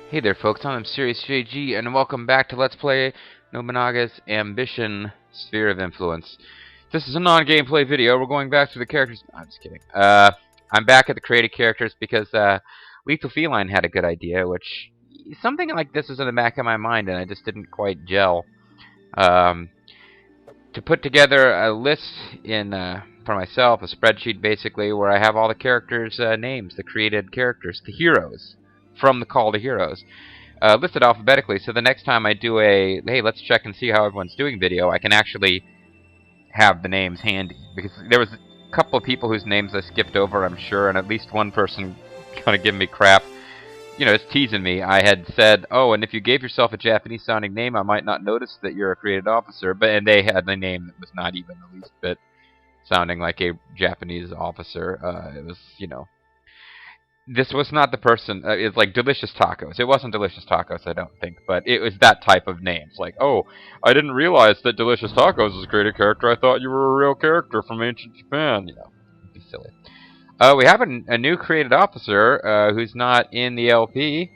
Hey there folks, I'm Serious JG and welcome back to Let's Play Nobunaga's Ambition Sphere of Influence. This is a non-gameplay video. We're going back to the characters. No, I'm just kidding. I'm back at the created characters because Lethal Feline had a good idea, which something like this was in the back of my mind and I just didn't quite gel. To put together a list in for myself, a spreadsheet basically, where I have all the characters' names, the created characters, the heroes from the Call to Heroes, listed alphabetically. So the next time I do a hey, let's check and see how everyone's doing video, I can actually have the names handy, because there was a couple of people whose names I skipped over, I'm sure, and at least one person kind of giving me crap. You know, it's teasing me. I had said, oh, and if you gave yourself a Japanese-sounding name, I might not notice that you're a created officer. And they had a name that was not even the least bit sounding like a Japanese officer. It was, you know, this was not the person. It's like Delicious Tacos. It wasn't Delicious Tacos, I don't think, but it was that type of name. It's like, oh, I didn't realize that Delicious Tacos was a created character. I thought you were a real character from ancient Japan. You know, it'd be silly. We have a new created officer who's not in the LP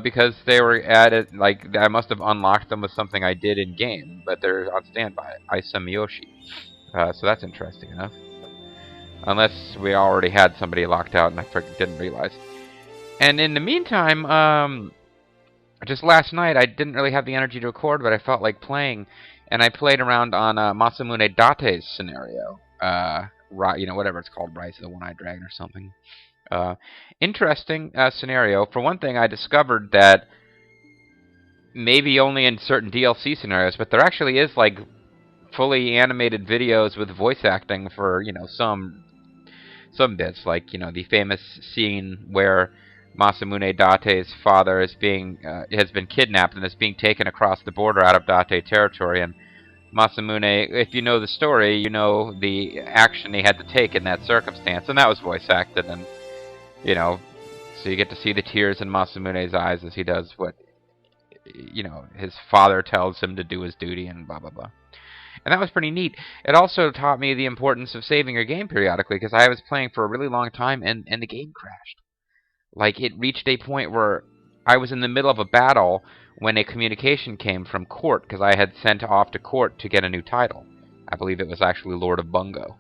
because they were added, like, I must have unlocked them with something I did in game, but they're on standby. Isa Miyoshi. So that's interesting enough. Unless we already had somebody locked out and I didn't realize. And in the meantime, just last night I didn't really have the energy to record, but I felt like playing, and I played around on Masamune Date's scenario. You know, whatever it's called, Rise of the One-Eyed Dragon or something. Interesting scenario. For one thing, I discovered that maybe only in certain DLC scenarios, but there actually is, like, fully animated videos with voice acting for, you know, some bits, like, you know, the famous scene where Masamune Date's father is has been kidnapped and is being taken across the border out of Date territory, and Masamune, if you know the story, you know the action he had to take in that circumstance, and that was voice acted, and, you know, so you get to see the tears in Masamune's eyes as he does what, you know, his father tells him to do his duty, and blah, blah, blah. And that was pretty neat. It also taught me the importance of saving your game periodically, because I was playing for a really long time, and the game crashed. Like, it reached a point where I was in the middle of a battle when a communication came from court, because I had sent off to court to get a new title. I believe it was actually Lord of Bungo.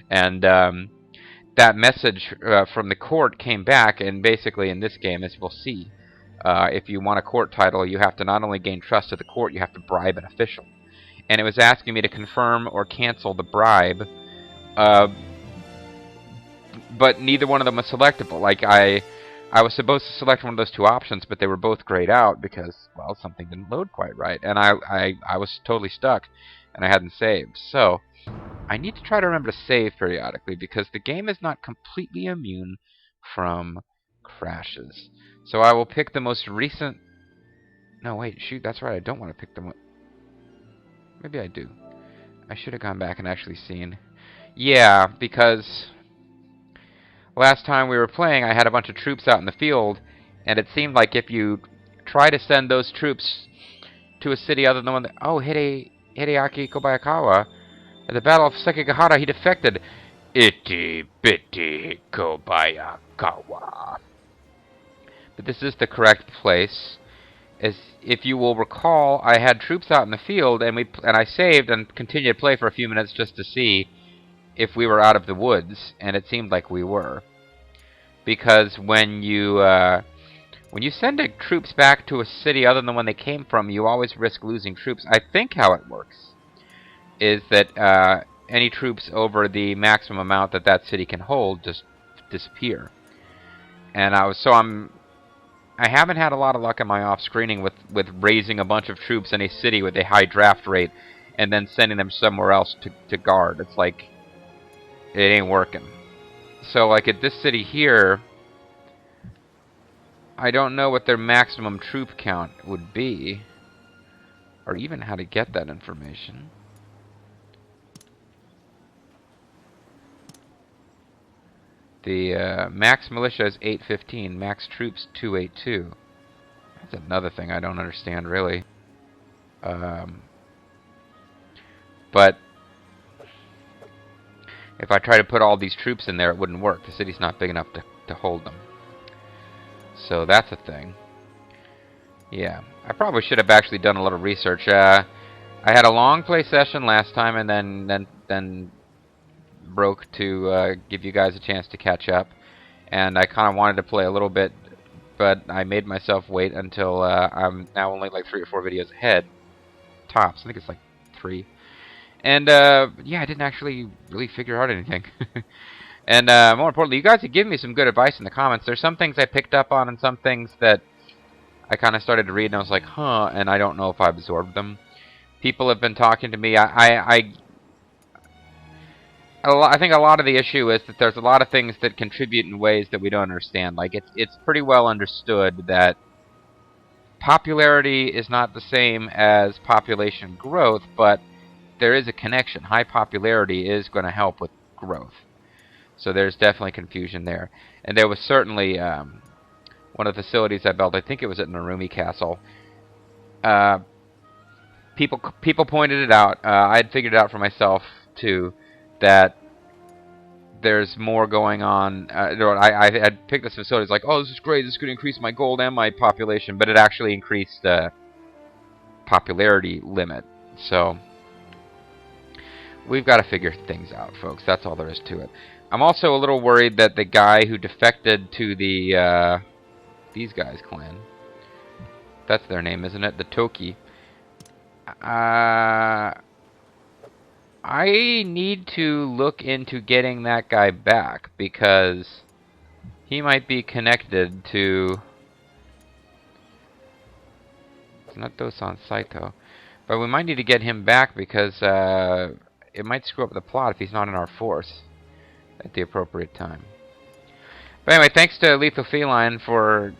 And that message from the court came back, and basically in this game, as we'll see, if you want a court title, you have to not only gain trust of the court, you have to bribe an official. And it was asking me to confirm or cancel the bribe, but neither one of them was selectable. Like, I was supposed to select one of those two options, but they were both grayed out because, well, something didn't load quite right. And I was totally stuck, and I hadn't saved. So, I need to try to remember to save periodically, because the game is not completely immune from crashes. So I will pick the most recent... No, wait, shoot, that's right, I don't want to pick the... Maybe I do. I should have gone back and actually seen. Yeah, because last time we were playing, I had a bunch of troops out in the field, and it seemed like if you try to send those troops to a city other than one that... Oh, Hideaki Kobayakawa, at the Battle of Sekigahara, he defected. Itty bitty Kobayakawa. But this is the correct place. As if you will recall, I had troops out in the field, and I saved and continued to play for a few minutes just to see if we were out of the woods, and it seemed like we were. Because when you send troops back to a city other than the one they came from, you always risk losing troops. I think how it works is that any troops over the maximum amount that that city can hold just disappear. And I haven't had a lot of luck in my off-screening with raising a bunch of troops in a city with a high draft rate and then sending them somewhere else to guard. It's like, it ain't working. So, like, at this city here, I don't know what their maximum troop count would be, or even how to get that information. The max militia is 815, max troops 282. That's another thing I don't understand, really. But if I try to put all these troops in there, it wouldn't work. The city's not big enough to hold them. So that's a thing. Yeah, I probably should have actually done a little research. I had a long play session last time, and then broke to give you guys a chance to catch up. And I kind of wanted to play a little bit, but I made myself wait until I'm now only like 3 or 4 videos ahead, tops. I think it's like 3. And yeah, I didn't actually really figure out anything. And more importantly, you guys have given me some good advice in the comments. There's some things I picked up on and some things that I kind of started to read and I was like, huh, and I don't know if I absorbed them. People have been talking to me. I think a lot of the issue is that there's a lot of things that contribute in ways that we don't understand. Like, it's pretty well understood that popularity is not the same as population growth, but there is a connection. High popularity is going to help with growth. So there's definitely confusion there. And there was certainly one of the facilities I built, I think it was at Narumi Castle. People pointed it out. I had figured it out for myself, too, that there's more going on. I had picked this facility. It's like, oh, this is great. This is going to increase my gold and my population. But it actually increased the popularity limit. So we've got to figure things out, folks. That's all there is to it. I'm also a little worried that the guy who defected to the these guys' clan, that's their name, isn't it? The Toki. I need to look into getting that guy back because he might be connected to... It's not Dosan Saito. But we might need to get him back because it might screw up the plot if he's not in our force at the appropriate time. But anyway, thanks to Lethal Feline for,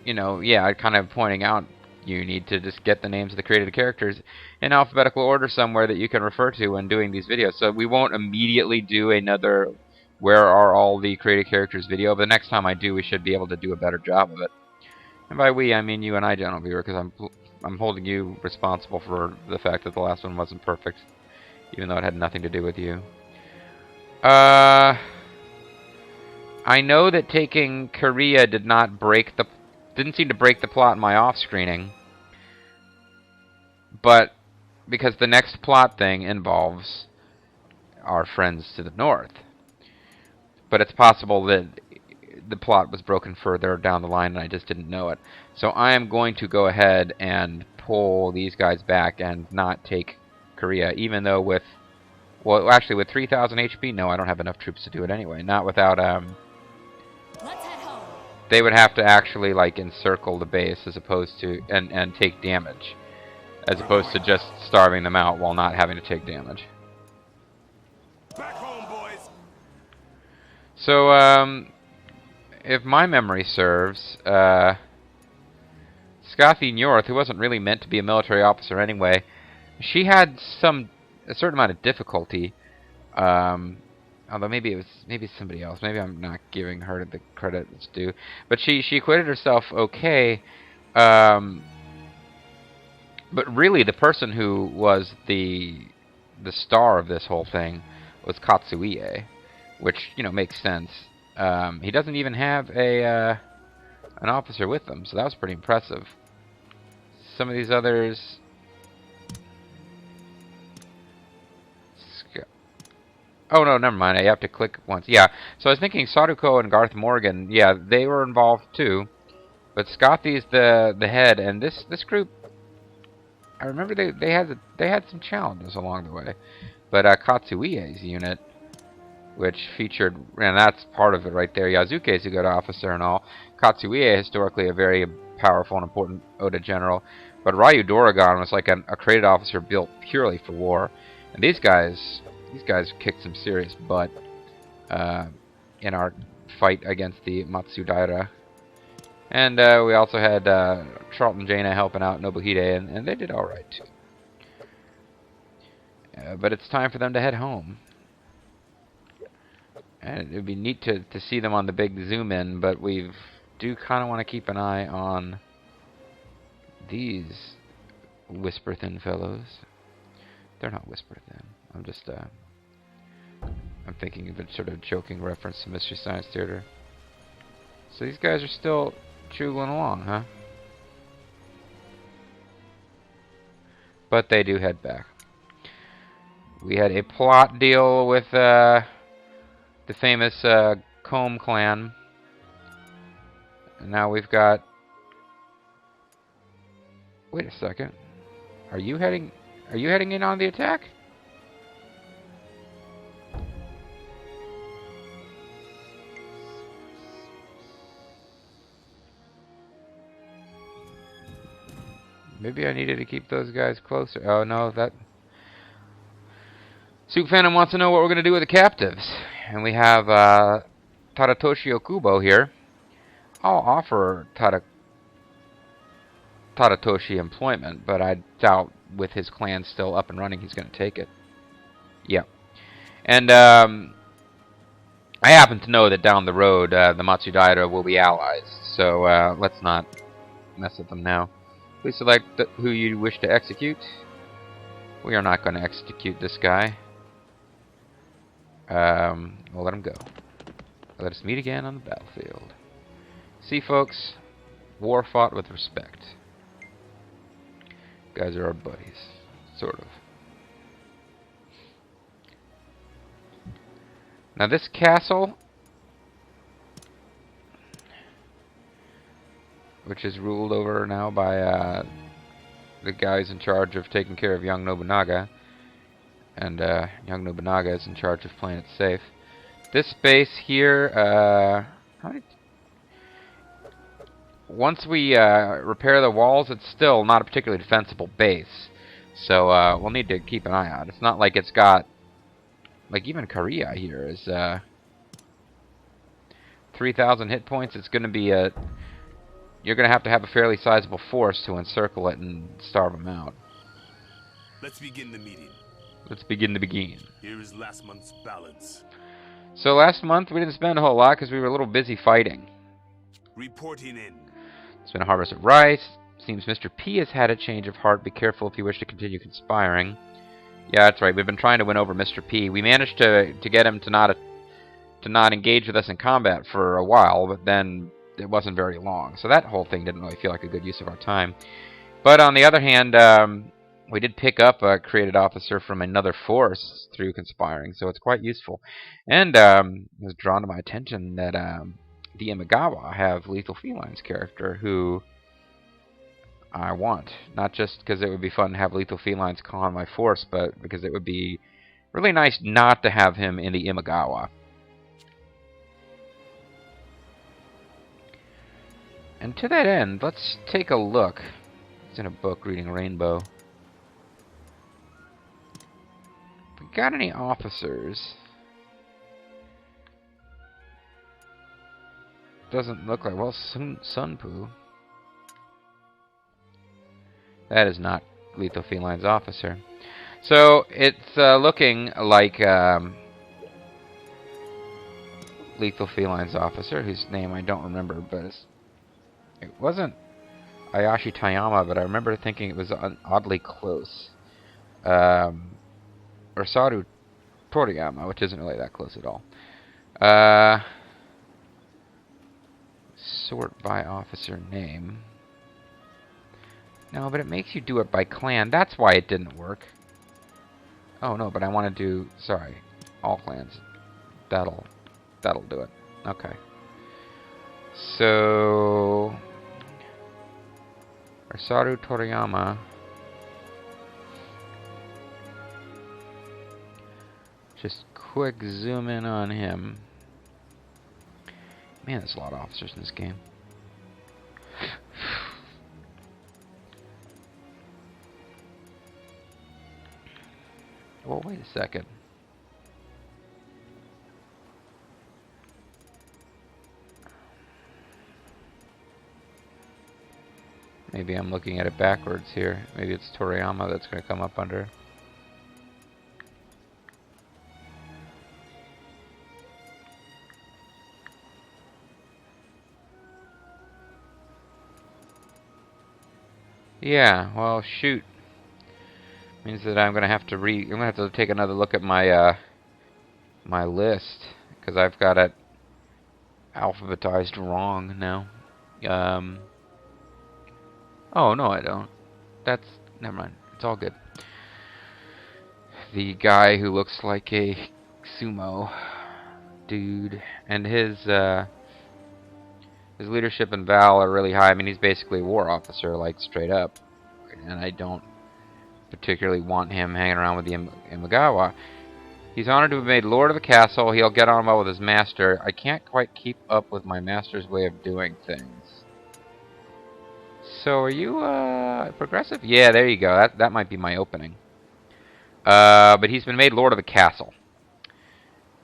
you know, yeah, kind of pointing out you need to just get the names of the created characters in alphabetical order somewhere that you can refer to when doing these videos. So we won't immediately do another Where Are All the Created Characters video, but the next time I do, we should be able to do a better job of it. And by we, I mean you and I, general viewer, because I'm holding you responsible for the fact that the last one wasn't perfect, even though it had nothing to do with you. I know that taking Korea didn't seem to break the plot in my off-screening, but because the next plot thing involves our friends to the north. But it's possible that the plot was broken further down the line and I just didn't know it. So I am going to go ahead and pull these guys back and not take Korea, even though with, well, actually with 3,000 HP, no, I don't have enough troops to do it anyway. Not without, they would have to actually, like, encircle the base as opposed to, and take damage, as opposed to just starving them out while not having to take damage. Back home, boys. So, if my memory serves, Scothy North, who wasn't really meant to be a military officer anyway, she had a certain amount of difficulty, although maybe it's somebody else. Maybe I'm not giving her the credit it's due. But she acquitted herself okay. But really, the person who was the star of this whole thing was Katsuie, which, you know, makes sense. He doesn't even have an officer with him, so that was pretty impressive. Some of these others... Oh, no, never mind. I have to click once. Yeah, so I was thinking Saruko and Garth Morgan, yeah, they were involved too. But Scothy's the head, and this group, I remember they had some challenges along the way. But Katsuie's unit, which featured, and that's part of it right there, Yazuke's a good officer and all. Katsuie, historically a very powerful and important Oda general. But Ryu Doragon was like a created officer built purely for war. And these guys kicked some serious butt in our fight against the Matsudaira. And we also had Charlton Jaina helping out Nobuhide, and they did alright too. But it's time for them to head home. And it would be neat to see them on the big zoom in, but we do kind of want to keep an eye on these whisper thin fellows. They're not whisper thin. I'm just I'm thinking of a sort of joking reference to Mystery Science Theater. So these guys are still choogling along, huh? But they do head back. We had a plot deal with the famous Combe clan. And now we've got... Wait a second. Are you heading in on the attack? Maybe I needed to keep those guys closer. Oh no, that... Soup Phantom wants to know what we're going to do with the captives. And we have Tadatoshi Okubo here. I'll offer Tadatoshi employment, but I doubt with his clan still up and running he's going to take it. Yeah. And I happen to know that down the road the Matsudaira will be allies. So let's not mess with them now. Please select who you wish to execute. We are not going to execute this guy. We'll let him go. Let us meet again on the battlefield. See, folks, war fought with respect. Guys are our buddies, sort of. Now this castle, which is ruled over now by the guys in charge of taking care of young Nobunaga, and young Nobunaga is in charge of playing it safe. This base here, once we repair the walls, it's still not a particularly defensible base. So we'll need to keep an eye out. It's not like it's got... Like, even Korea here is 3,000 hit points. It's going to be a... You're going to have a fairly sizable force to encircle it and starve them out. Let's begin the meeting. Let's begin to begin. Here is last month's balance. So last month we didn't spend a whole lot because we were a little busy fighting. Reporting in. It's been a harvest of rice. Seems Mr. P has had a change of heart. Be careful if you wish to continue conspiring. Yeah, that's right. We've been trying to win over Mr. P. We managed to get him to not engage with us in combat for a while, but then it wasn't very long. So that whole thing didn't really feel like a good use of our time. But on the other hand, we did pick up a created officer from another force through conspiring, so it's quite useful. And it was drawn to my attention that the Imagawa have Lethal Feline's character, who I want. Not just because it would be fun to have Lethal Felines call on my force, but because it would be really nice not to have him in the Imagawa. And to that end, let's take a look. It's in a book, Reading Rainbow. If we got any officers... Doesn't look like... Well, Sunpu. That is not Lethal Feline's officer. So, it's looking like Lethal Feline's officer, whose name I don't remember, but it wasn't Ayashi Tayama, but I remember thinking it was oddly close. Ursaru Toriyama, which isn't really that close at all. Sort by officer name. No, but it makes you do it by clan. That's why it didn't work. Oh no, but I want to do... Sorry. All clans. That'll do it. Okay. So... Ursaru Toriyama... Just quick zoom in on him. Man, there's a lot of officers in this game. Well, wait a second. Maybe I'm looking at it backwards here. Maybe it's Toriyama that's going to come up under. Yeah, well, shoot. Means that I'm gonna have to take another look at my my list, because I've got it alphabetized wrong now. Oh no, I don't. Never mind. It's all good. The guy who looks like a sumo dude, and his leadership and Val are really high. I mean, he's basically a war officer, like, straight up. And I don't particularly want him hanging around with the Imagawa. He's honored to be made lord of the castle. He'll get on well with his master. I can't quite keep up with my master's way of doing things. So, are you, progressive? Yeah, there you go. That might be my opening. But he's been made lord of the castle.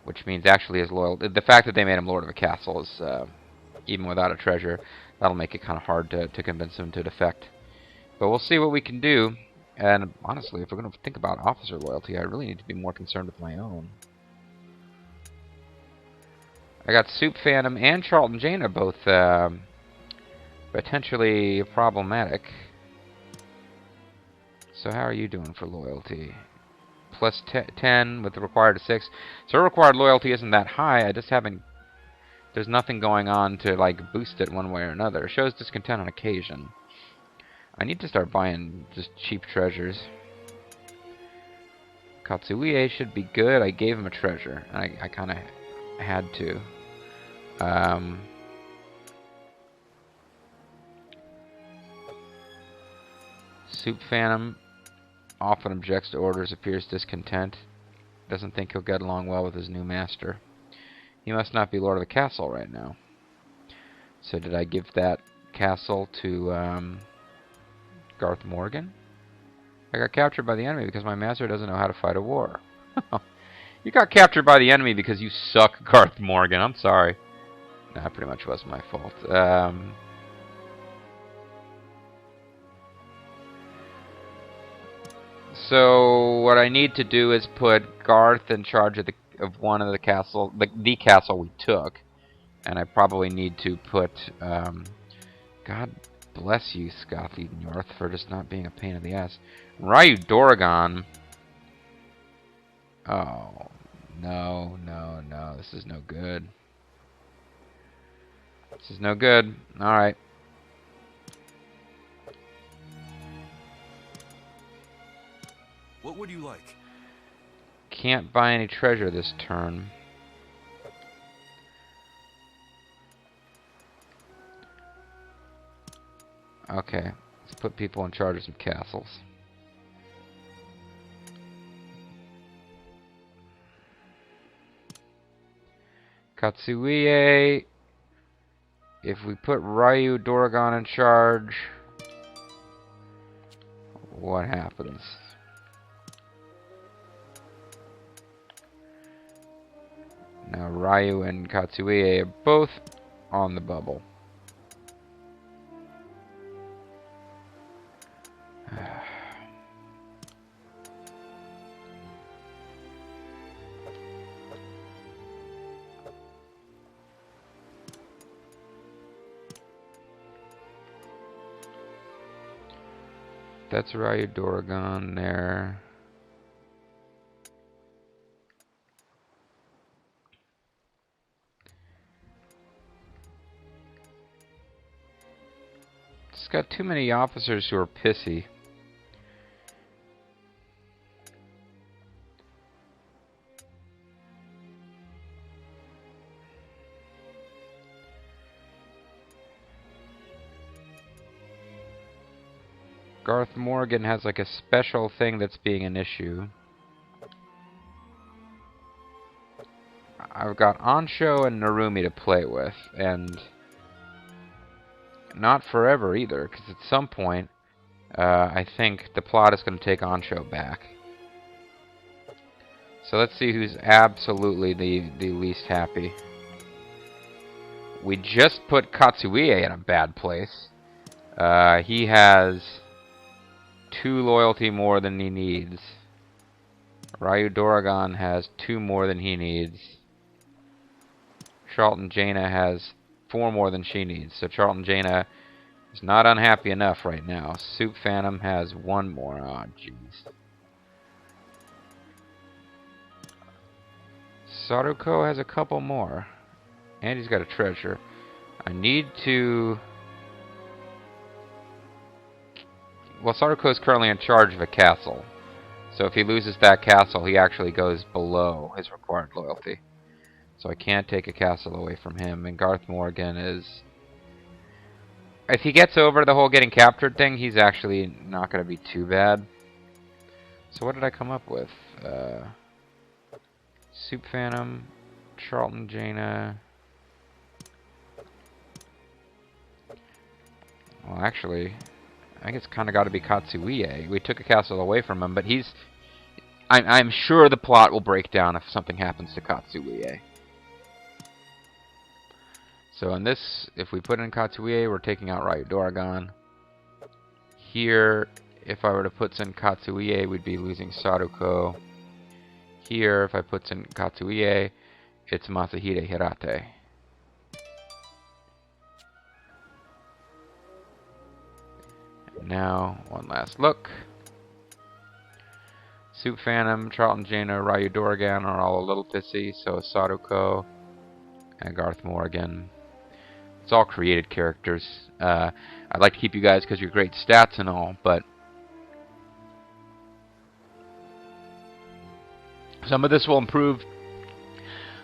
Which means actually his loyal... The fact that they made him lord of the castle is... even without a treasure, that'll make it kind of hard to convince him to defect. But we'll see what we can do. And honestly, if we're going to think about officer loyalty, I really need to be more concerned with my own. I got Soup Phantom and Charlton Jane are both potentially problematic. So how are you doing for loyalty? Plus 10 with the required 6. So required loyalty isn't that high. I just haven't... There's nothing going on to, like, boost it one way or another. It shows discontent on occasion. I need to start buying just cheap treasures. Katsuie should be good. I gave him a treasure. I kind of had to. Soup Phantom often objects to orders, appears discontent. Doesn't think he'll get along well with his new master. He must not be lord of the castle right now. So did I give that castle to Garth Morgan? I got captured by the enemy because my master doesn't know how to fight a war. You got captured by the enemy because you suck, Garth Morgan. I'm sorry. That pretty much was my fault. So what I need to do is put Garth in charge of one of the castle, the castle we took, and I probably need to put. God bless you, Scothy North, for just not being a pain in the ass. Ryu Doragon. Oh no, no, no! This is no good. This is no good. All right. What would you like? Can't buy any treasure this turn. Okay, let's put people in charge of some castles. Katsuie. If we put Ryu Doragon in charge, what happens? Now Ryu and Katsuie are both on the bubble. That's Ryu Doragon there. It's got too many officers who are pissy. Garth Morgan has like a special thing that's being an issue. I've got Ansho and Narumi to play with, and not forever either, because at some point, I think the plot is going to take Ansho back. So let's see who's absolutely the least happy. We just put Katsuie in a bad place. He has 2 loyalty more than he needs. Ryu Doragon has 2 more than he needs. Charlton Jaina has 4 more than she needs. So Charlton Jaina is not unhappy enough right now. Soup Phantom has 1 more. Oh, jeez. Saruko has a couple more. And he's got a treasure. I need to Well, Saruko is currently in charge of a castle. So if he loses that castle, he actually goes below his required loyalty. So I can't take a castle away from him. And Garth Morgan is... If he gets over the whole getting captured thing, he's actually not going to be too bad. So what did I come up with? Soup Phantom, Charlton Jaina... Well, actually, I think it's kind of got to be Katsuie. We took a castle away from him, but he's... I'm sure the plot will break down if something happens to Katsuie. So in this, if we put in Katsuie, we're taking out Ryudoragon. Here, if I were to put in Katsuie, we'd be losing Saruko. Here, if I put in Katsuie, it's Masahide Hirate. And now, one last look. Soup Phantom, Charlton Jaina, Ryudoragon are all a little pissy, so Saruko and Garth Morgan. It's all created characters. I'd like to keep you guys because you're great stats and all, but some of this will improve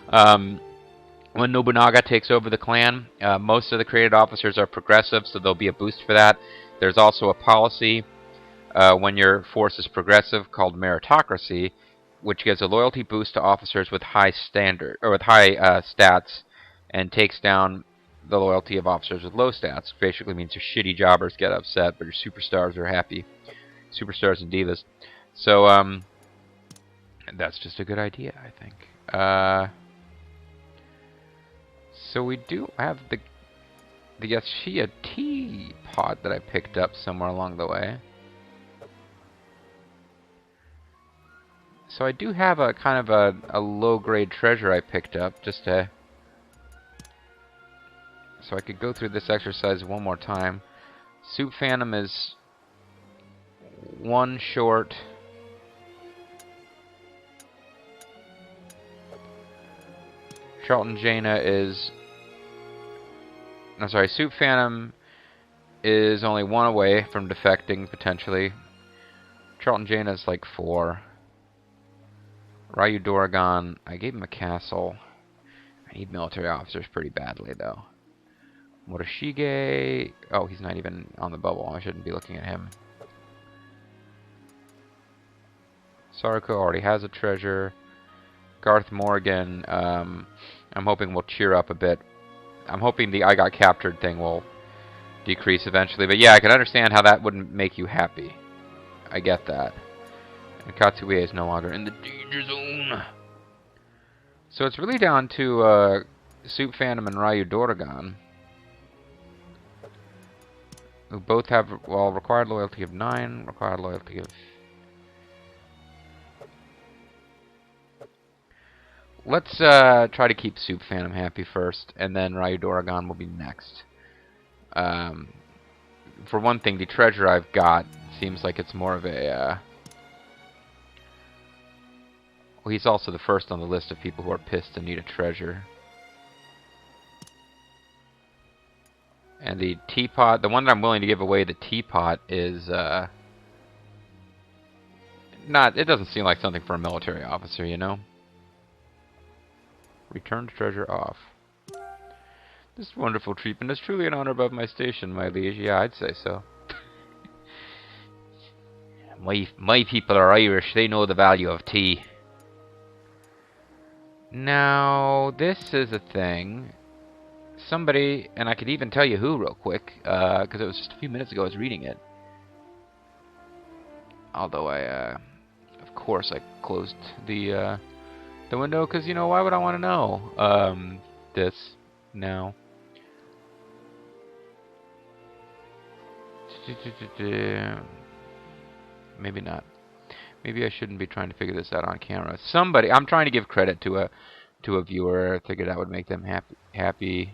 when Nobunaga takes over the clan. Most of the created officers are progressive, so there'll be a boost for that. There's also a policy when your force is progressive called meritocracy, which gives a loyalty boost to officers with high standard or with high stats, and takes down the loyalty of officers with low stats. Basically means your shitty jobbers get upset, but your superstars are happy. Superstars and divas. So that's just a good idea, I think. So we do have the Yashia teapot that I picked up somewhere along the way. So I do have a kind of a low-grade treasure I picked up just to... So I could go through this exercise one more time. Soup Phantom is one short. Charlton Jaina is... No, sorry, Soup Phantom is only one away from defecting, potentially. Charlton Jaina is like 4. Ryudoragon, I gave him a castle. I need military officers pretty badly, though. Morishige... Oh, he's not even on the bubble. I shouldn't be looking at him. Saruko already has a treasure. Garth Morgan, I'm hoping will cheer up a bit. I'm hoping the I got captured thing will decrease eventually. But yeah, I can understand how that wouldn't make you happy. I get that. And Katsuie is no longer in the danger zone. So it's really down to Soup Phantom and Ryudoragon, who both have, well, required loyalty of 9, required loyalty of... Let's try to keep Soup Phantom happy first, and then Ryudoragon will be next. For one thing, the treasure I've got seems like it's more of a... Well, he's also the first on the list of people who are pissed and need a treasure. And the teapot, the one that I'm willing to give away, the teapot, is not... It doesn't seem like something for a military officer, you know? Returned treasure off. This wonderful treatment is truly an honor above my station, my liege. Yeah, I'd say so. My people are Irish. They know the value of tea. Now, this is a thing. Somebody, and I could even tell you who real quick, because it was just a few minutes ago I was reading it. Although I, of course, I closed the window, because, you know, why would I want to know this now? Maybe not. Maybe I shouldn't be trying to figure this out on camera. Somebody, I'm trying to give credit to a viewer. I figured that would make them happy.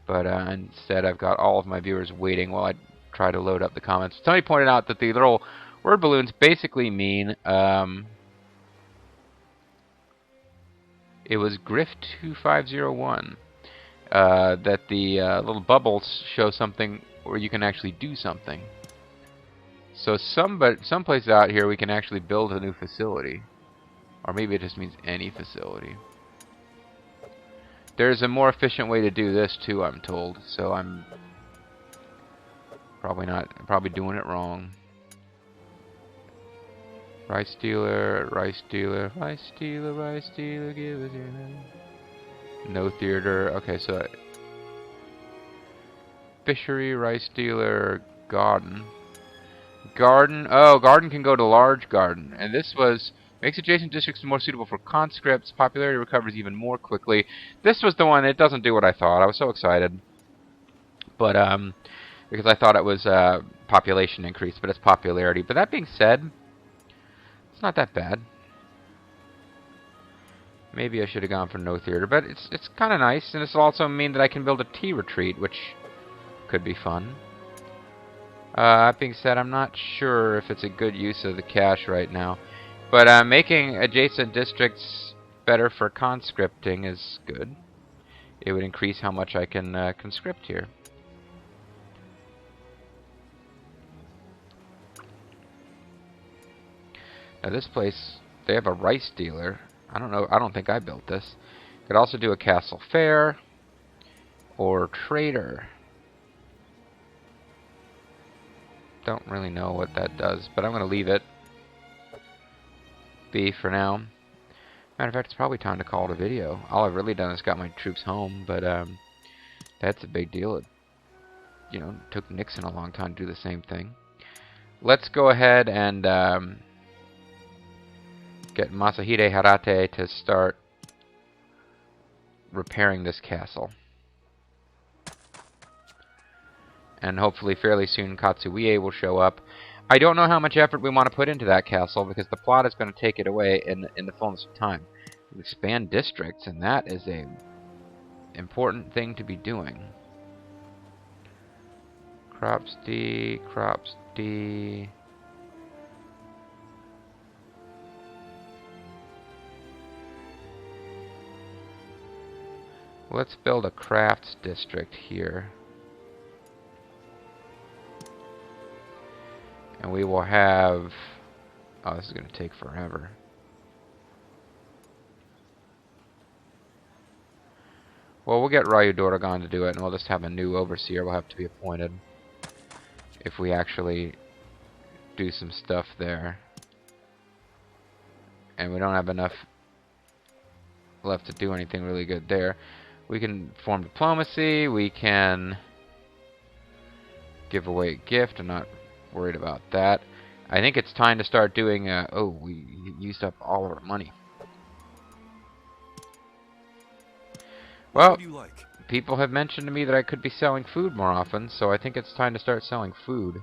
But instead, I've got all of my viewers waiting while I try to load up the comments. Somebody pointed out that the little word balloons basically mean it was Griff 2501. That the little bubbles show something where you can actually do something. So someplace out here we can actually build a new facility. Or maybe it just means any facility. There's a more efficient way to do this too, I'm told. So I'm probably doing it wrong. Rice dealer, rice dealer, rice dealer, rice dealer, give us your name. No theater. Okay, so fishery, rice dealer, garden. Garden. Oh, garden can go to large garden. And this makes adjacent districts more suitable for conscripts. Popularity recovers even more quickly. This was the one. It doesn't do what I thought. I was so excited. But, because I thought it was population increase, but it's popularity. But that being said, it's not that bad. Maybe I should have gone for no theater, but it's kind of nice, and this will also mean that I can build a tea retreat, which could be fun. That being said, I'm not sure if it's a good use of the cash right now, but making adjacent districts better for conscripting is good. It would increase how much I can conscript here. Now this place, they have a rice dealer. I don't know. I don't think I built this. Could also do a castle fair or trader. Don't really know what that does, but I'm going to leave it be for now. Matter of fact, it's probably time to call it a video. All I've really done is got my troops home, but that's a big deal. It, took Nixon a long time to do the same thing. Let's go ahead and get Masahide Harate to start repairing this castle. And hopefully fairly soon Katsuie will show up. I don't know how much effort we want to put into that castle because the plot is going to take it away in the fullness of time. We expand districts, and that is a important thing to be doing. Crops D, crops D. Let's build a crafts district here. And we will have... Oh, this is going to take forever. Well, we'll get Ryu Doragon to do it, and we'll just have a new overseer will have to be appointed. If we actually do some stuff there. And we don't have enough left to do anything really good there. We can form diplomacy, we can give away a gift, I'm not worried about that. I think it's time to start doing, oh, we used up all of our money. Well, What do you like? people have mentioned to me that I could be selling food more often, so I think it's time to start selling food.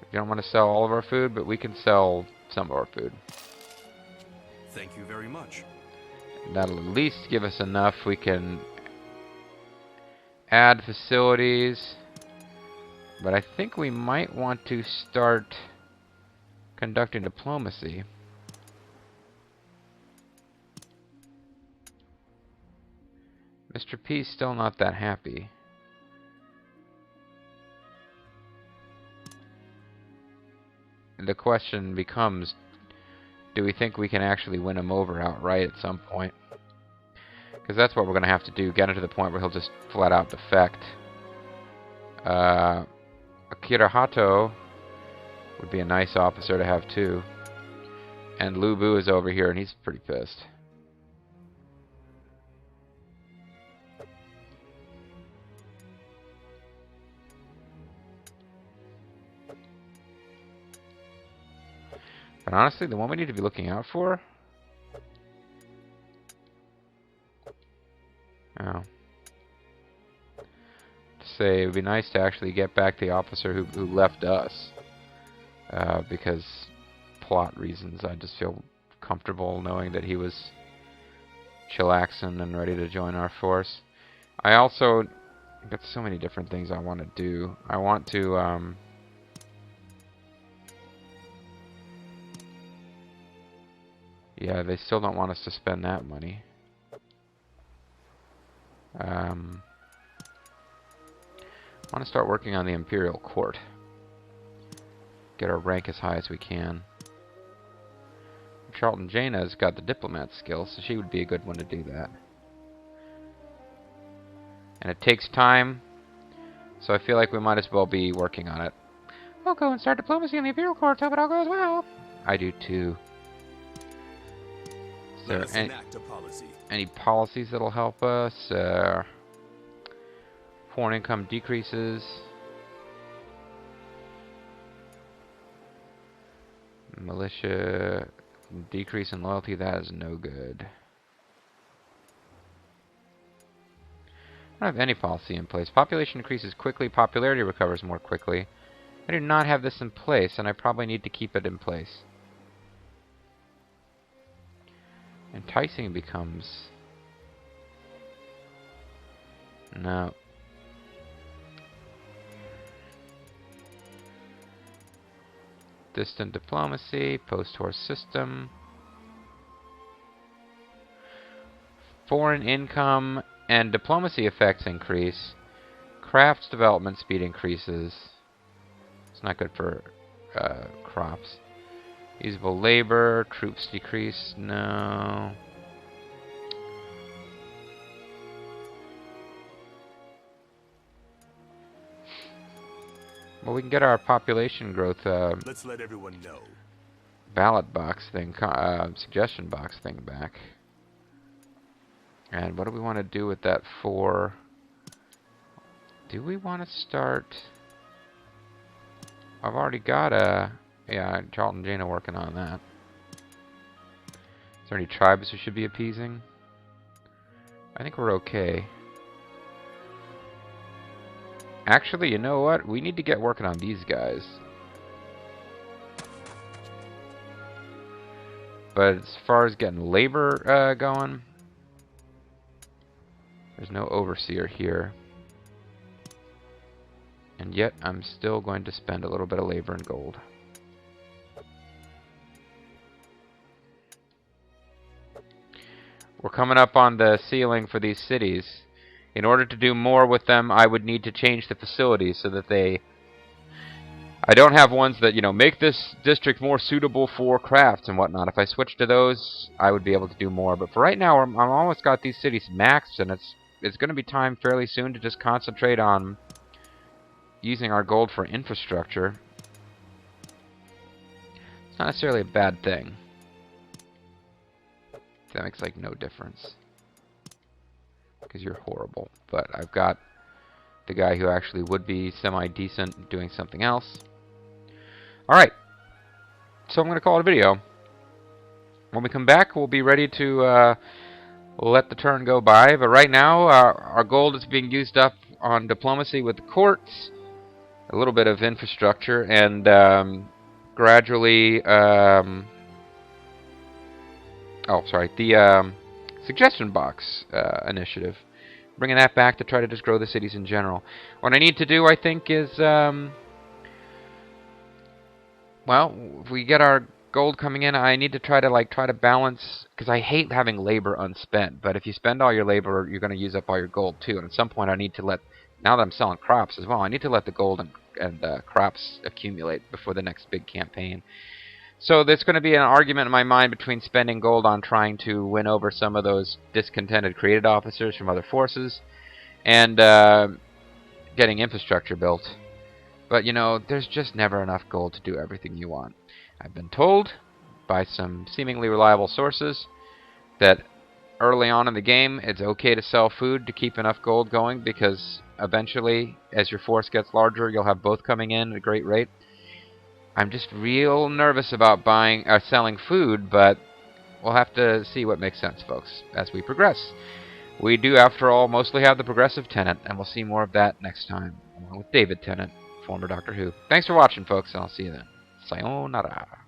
We don't want to sell all of our food, but we can sell some of our food. Thank you very much. That'll at least give us enough. We can add facilities. But I think we might want to start conducting diplomacy. Mr. P's still not that happy. And the question becomes, do we think we can actually win him over outright at some point? Because that's what we're going to have to do, get him to the point where he'll just flat out defect. Akira Hato would be a nice officer to have too. And Lu Bu is over here and he's pretty pissed. But honestly, the one we need to be looking out for... Oh. Say it would be nice to actually get back the officer who left us. Because plot reasons, I just feel comfortable knowing that he was chillaxing and ready to join our force. I also got so many different things I want to do. I want to yeah, they still don't want us to spend that money. I want to start working on the Imperial Court. get our rank as high as we can. Charlton Jaina's got the diplomat skill, so she would be a good one to do that. And it takes time, so I feel like we might as well be working on it. I'll go and start diplomacy in the Imperial Court, hope it all goes well. I do too. Is there any policies that'll help us? Foreign income decreases. Militia decrease in loyalty, that is no good. I don't have any policy in place. Population increases quickly, popularity recovers more quickly. I do not have this in place, and I probably need to keep it in place. Enticing becomes... no. Distant diplomacy, post-horse system. Foreign income and diplomacy effects increase. Crafts development speed increases. It's not good for crops. Usable labor, troops decrease, no. Well, we can get our population growth let's let everyone know. Ballot box thing, suggestion box thing back. And what do we want to do with that for? Do we want to start? I've already got a... yeah, Charlton Jaina working on that. Is there any tribes we should be appeasing? I think we're okay. Actually, you know what? We need to get working on these guys. But as far as getting labor going, there's no overseer here. And yet, I'm still going to spend a little bit of labor and gold. We're coming up on the ceiling for these cities. In order to do more with them, I would need to change the facilities so that they... I don't have ones that, you know, make this district more suitable for crafts and whatnot. If I switch to those, I would be able to do more. But for right now, I'm almost got these cities maxed, and it's going to be time fairly soon to just concentrate on using our gold for infrastructure. It's not necessarily a bad thing. That makes, like, no difference. Because you're horrible. But I've got the guy who actually would be semi-decent doing something else. Alright. So I'm going to call it a video. When we come back, we'll be ready to let the turn go by. But right now, our gold is being used up on diplomacy with the courts. A little bit of infrastructure. And gradually... oh, sorry. The... suggestion box initiative. Bringing that back to try to just grow the cities in general. What I need to do, I think, is... well, if we get our gold coming in, I need to try to balance... because I hate having labor unspent. But if you spend all your labor, you're going to use up all your gold, too. And at some point, I need to let... now that I'm selling crops as well, I need to let the gold and crops accumulate before the next big campaign. So there's going to be an argument in my mind between spending gold on trying to win over some of those discontented created officers from other forces and getting infrastructure built. But, you know, there's just never enough gold to do everything you want. I've been told by some seemingly reliable sources that early on in the game it's okay to sell food to keep enough gold going because eventually, as your force gets larger, you'll have both coming in at a great rate. I'm just real nervous about selling food, but we'll have to see what makes sense, folks, as we progress. We do, after all, mostly have the progressive Tenant, and we'll see more of that next time, along with David Tennant, former Doctor Who. Thanks for watching, folks, and I'll see you then. Sayonara.